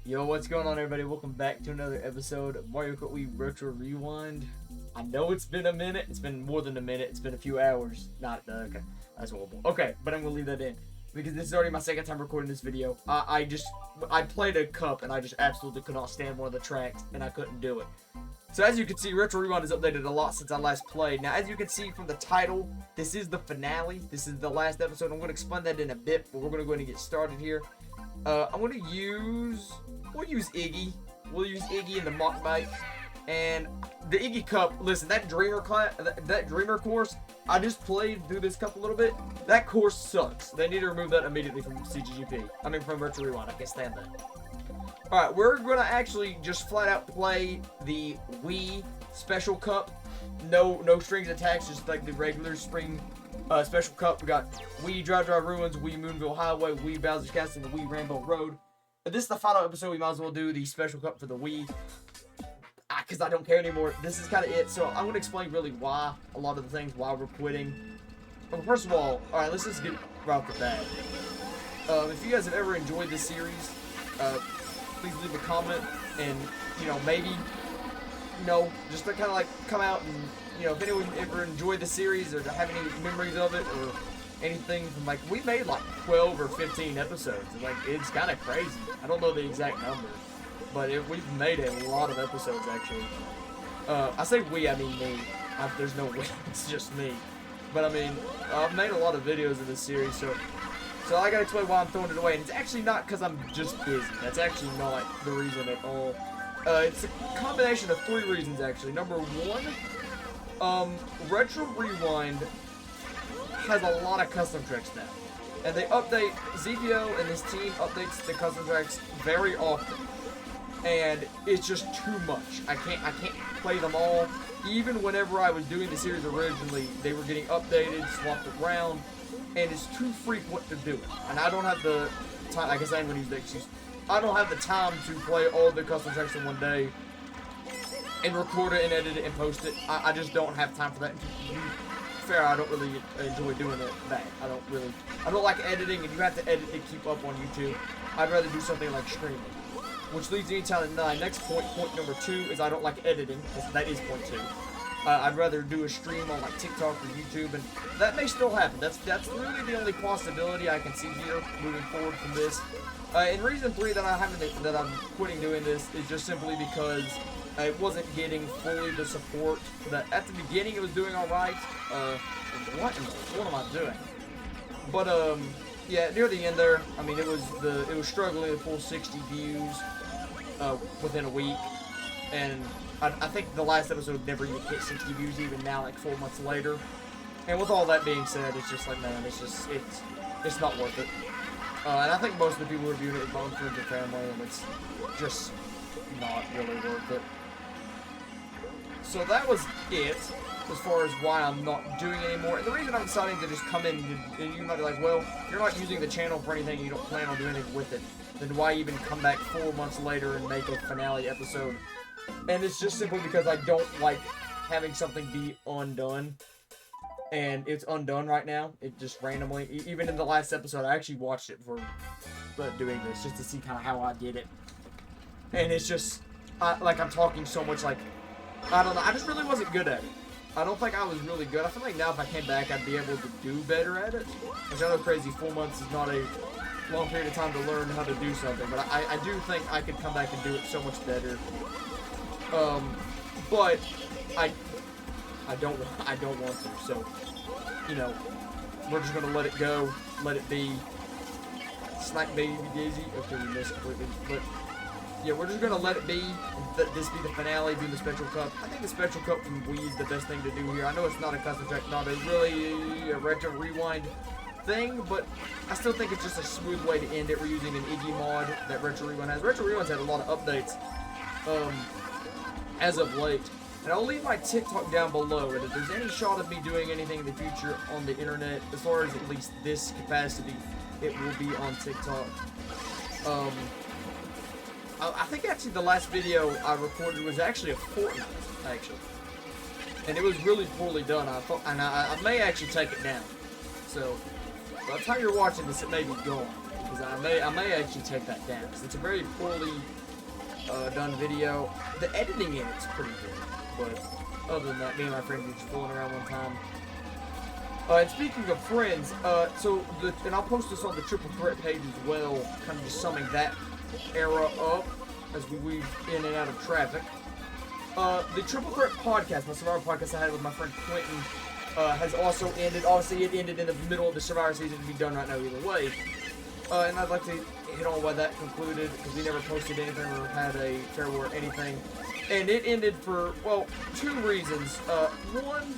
Yo, what's going on, everybody? Welcome back to another episode of Mario Kart Wii Retro Rewind. I know it's been a minute. It's been more than a minute. It's been a few hours. Okay. That's horrible. Okay, but I'm going to leave that in because this is already my second time recording this video. I played a cup and I just absolutely could not stand one of the tracks and I couldn't do it. So as you can see, Retro Rewind has updated a lot since I last played. Now, as you can see from the title, this is the finale. This is the last episode. I'm going to explain that in a bit, but we're going to go ahead and get started here. We'll use Iggy. We'll use Iggy in the mock bike. And the Iggy Cup, listen, that Dreamer course, I just played through this cup a little bit. That course sucks. They need to remove that immediately from CGGP. I mean, from Retro Rewind. I can't stand that. Alright, we're going to actually just flat out play the Wii Special Cup. No strings attached, just like the regular spring Special Cup. We got Wii Drive Ruins, Wii Moonville Highway, Wii Bowser's Castle, and the Wii Rainbow Road. But this is the final episode. We might as well do the Special Cup for the Wii. Because I don't care anymore. This is kind of it. So I'm going to explain really why, a lot of the things, why we're quitting. Well, first of all, alright, let's just get right off the bat. If you guys have ever enjoyed this series, please leave a comment and, maybe, just to kind of like come out and, if anyone ever enjoyed the series or have any memories of it or anything from, like, we made like 12 or 15 episodes. And, like, it's kind of crazy. I don't know the exact number, but we've made a lot of episodes, actually. I say we, I mean me. There's no we, it's just me. But, I mean, I've made a lot of videos of this series, so I gotta explain why I'm throwing it away. And it's actually not because I'm just busy. That's actually not the reason at all. It's a combination of 3 reasons, actually. Number 1, Retro Rewind has a lot of custom tracks now. And they update, ZVO and his team updates the custom tracks very often. And it's just too much. I can't play them all. Even whenever I was doing the series originally, they were getting updated, swapped around, and it's too frequent to do it. And I don't have the time, I guess I'm going to use the excuse. I don't have the time to play all the custom tracks in one day and record it and edit it and post it. I just don't have time for that. To be fair, I don't really enjoy doing that. I don't like editing, and you have to edit to keep up on YouTube. I'd rather do something like streaming. Which leads me to the next point. Point number 2 is I don't like editing. That is point 2. I'd rather do a stream on like TikTok or YouTube, and that may still happen. That's really the only possibility I can see here moving forward from this. And reason 3 that I'm quitting doing this is just simply because it wasn't getting fully the support that at the beginning it was doing all right. What am I doing? But yeah, near the end there, I mean, it was struggling to pull 60 views within a week, and I think the last episode never even hit 60 views, even now, like 4 months later. And with all that being said, it's just like, man, it's not worth it. And I think most of the people who are viewing it are my own friends and family, and it's just not really worth it. So that was it, as far as why I'm not doing it anymore. And the reason I'm deciding to just come in, and you might be like, well, you're not using the channel for anything, you don't plan on doing anything with it, then why even come back 4 months later and make a finale episode? And it's just simply because I don't like having something be undone. And it's undone right now. It just randomly, even in the last episode, I actually watched it before doing this, just to see kind of how I did it. And it's just, like, I'm talking so much, like, I don't know, I just really wasn't good at it. I don't think I was really good. I feel like now if I came back, I'd be able to do better at it. Which I know crazy, 4 months is not a long period of time to learn how to do something. But I do think I could come back and do it so much better. But I don't want to. So, we're just going to let it go. Let it be. Snack Baby Daisy. Okay, we missed completely. But yeah, we're just going to let it be, and this be the finale, do the Special Cup. I think the Special Cup from Wii is the best thing to do here. I know it's not a custom track, not a really a Retro Rewind thing, but I still think it's just a smooth way to end it. We're using an Iggy mod that Retro Rewind has. Retro Rewind's had a lot of updates as of late. And I'll leave my TikTok down below, and if there's any shot of me doing anything in the future on the internet, as far as at least this capacity, it will be on TikTok. I think actually the last video I recorded was actually a Fortnite, actually. And it was really poorly done. I may actually take it down. So, by the time you're watching this, it may be gone. because I may actually take that down, because it's a very poorly done video. The editing in it's pretty good, but other than that, me and my friend were just fooling around one time. And speaking of friends, and I'll post this on the Triple Threat page as well, kind of just summing that era up as we weave in and out of traffic. The Triple Threat podcast, my Survivor podcast I had with my friend Quentin, has also ended. Obviously, it ended in the middle of the Survivor season to be done right now either way. And I'd like to hit on why that concluded, because we never posted anything or had a farewell or anything. And it ended for, well, 2 reasons. One,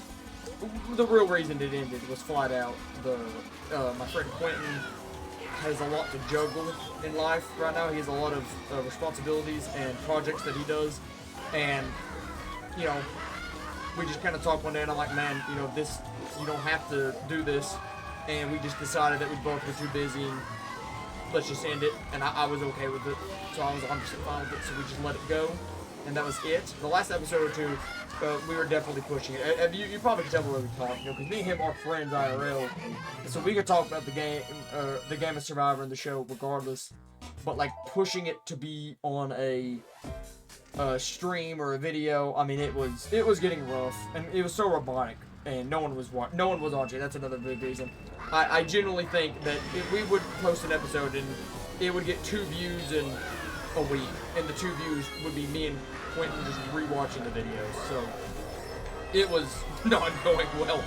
the real reason it ended was flat out my friend Quentin has a lot to juggle in life right now. He has a lot of responsibilities and projects that he does, and you know, we just kind of talked one day, and I'm like, man, you know, this, you don't have to do this, and we just decided that we both were too busy, and let's just end it, and I was okay with it, so I was 100% fine with it, so we just let it go, and that was it. The last episode or 2, we were definitely pushing it. You probably can tell where we talk, you know, because me and him are friends IRL, so we could talk about the game of Survivor and the show regardless, but like pushing it to be on a stream or a video, I mean, it was getting rough, and it was so robotic, and no one was watching. That's another big reason. I genuinely think that if we would post an episode and it would get 2 views in a week, and the 2 views would be me and Quentin just rewatching the videos. So it was not going well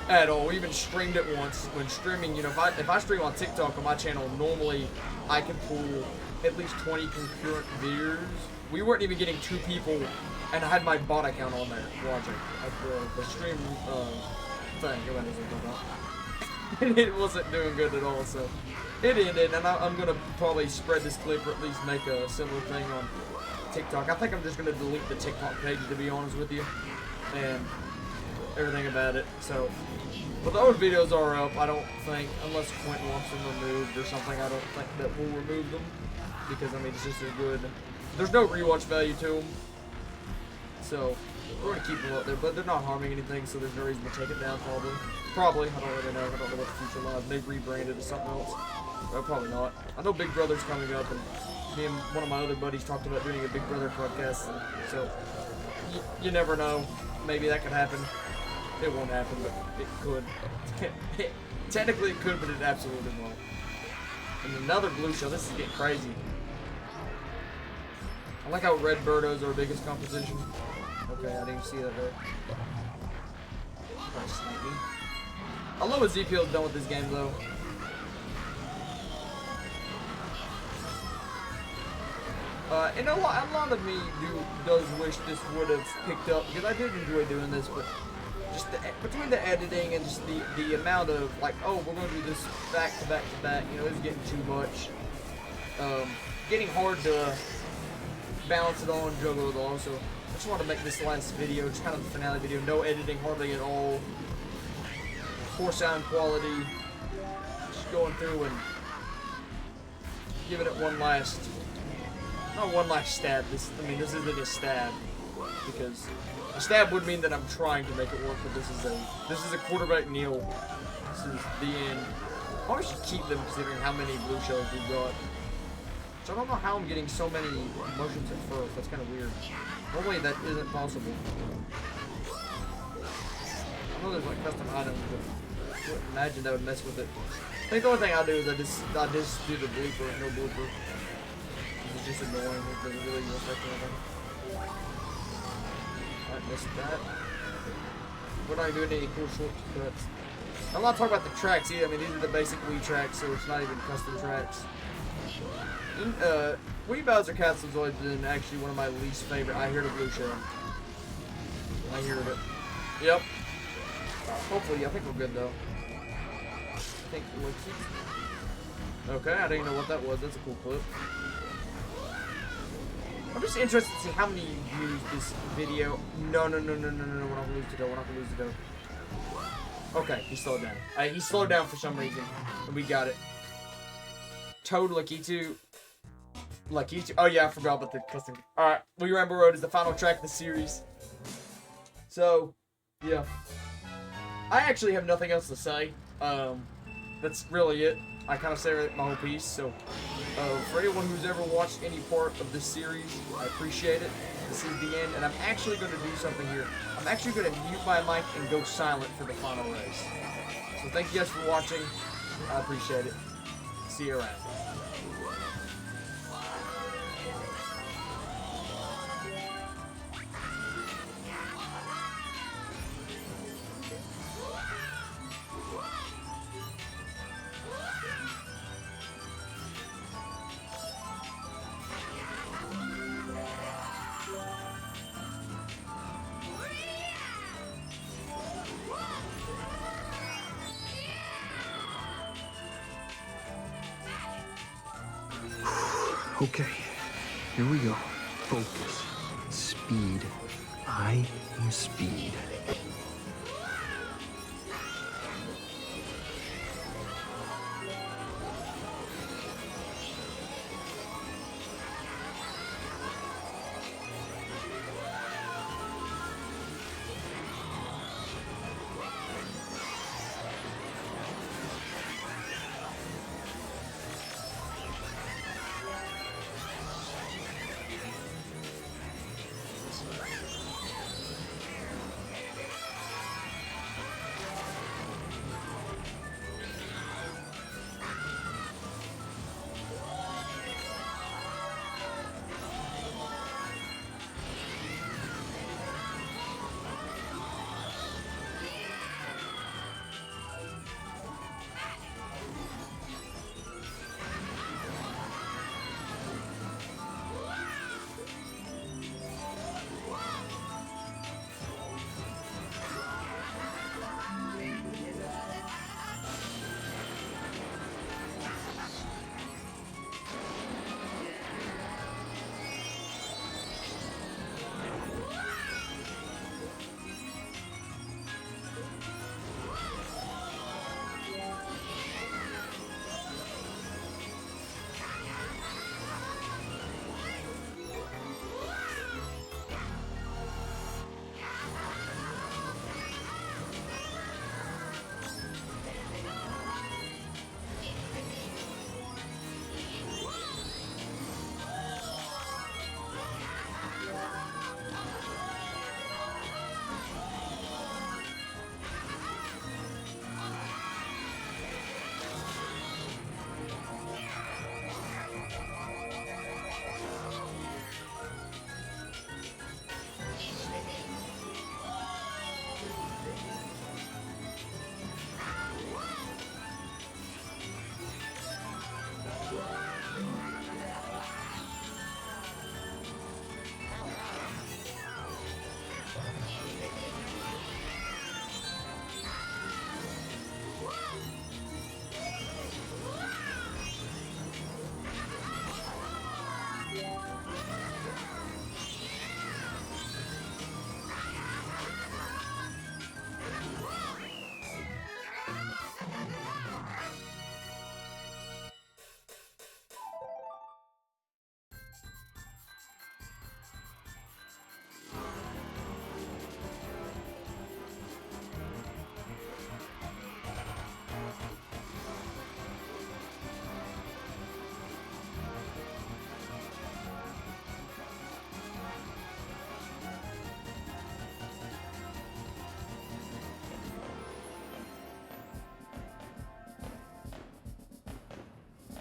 at all. We even streamed it once. When streaming, you know, if I stream on TikTok on my channel, normally I can pull at least 20 concurrent viewers. We weren't even getting 2 people, and I had my bot account on there watching the stream thing. And it wasn't doing good at all, so it ended, and I'm gonna probably spread this clip or at least make a similar thing on TikTok. I think I'm just gonna delete the TikTok page, to be honest with you, and everything about it. So, but those videos are up. I don't think, unless Quentin wants them removed or something, I don't think that we'll remove them, because I mean, it's just a good. There's no rewatch value to them, so we're gonna keep them up there, but they're not harming anything, so there's no reason to take it down. Probably. I don't really know. I don't know what the future lies. Maybe rebranded to something else. Well, probably not. I know Big Brother's coming up, and me and one of my other buddies talked about doing a Big Brother podcast. So you never know. Maybe that could happen. It won't happen, but it could. Technically, it could, but it absolutely won't. And another blue shell. This is getting crazy. I like how red birdos are our biggest competition. Okay, I didn't even see that there. Probably snipe me. I love what ZPL has done with this game, though. And a lot of me does wish this would have picked up, because I did enjoy doing this, but just between the editing and just the amount of, like, oh, we're going to do this back to back to back, you know, it's getting too much. Getting hard to balance it all and juggle it all, so I just want to make this last video, just kind of the finale video, no editing hardly at all, poor sound quality, just going through and giving it one last, not one last stab, this isn't a stab, because a stab would mean that I'm trying to make it work, but this is a quarterback kneel, this is the end. I probably should keep them considering how many blue shells we've got. So I don't know how I'm getting so many motions at first. That's kind of weird. Normally that isn't possible. I know there's like custom items, but I wouldn't imagine that would mess with it. I think the only thing I do is I just do the blooper, no blooper. It's just annoying. It doesn't really affect anything. I missed that. We're not doing any cool shortcuts. I'm not talking about the tracks either. I mean, these are the basic Wii tracks, so it's not even custom tracks. Wii Bowser Castle's always been actually one of my least favorite. I hear the blue shell. I hear it. Yep. Hopefully, I think we're good though. I think we'll keep. Okay, I didn't know what that was. That's a cool clip. I'm just interested to see how many views this video. No. We're not gonna lose the dough. We're not gonna lose the dough. Okay, he slowed down. He slowed down for some reason, and we got it. Toad Lakitu. Oh yeah, I forgot about the custom. Alright, We Ramble Road is the final track of the series. So, yeah. I actually have nothing else to say. That's really it. I kind of say my whole piece. So, for anyone who's ever watched any part of this series, I appreciate it. This is the end, and I'm actually going to do something here. I'm actually going to mute my mic and go silent for the final race. So thank you guys for watching. I appreciate it. See you around. Okay, here we go. Focus. Speed. I am speed.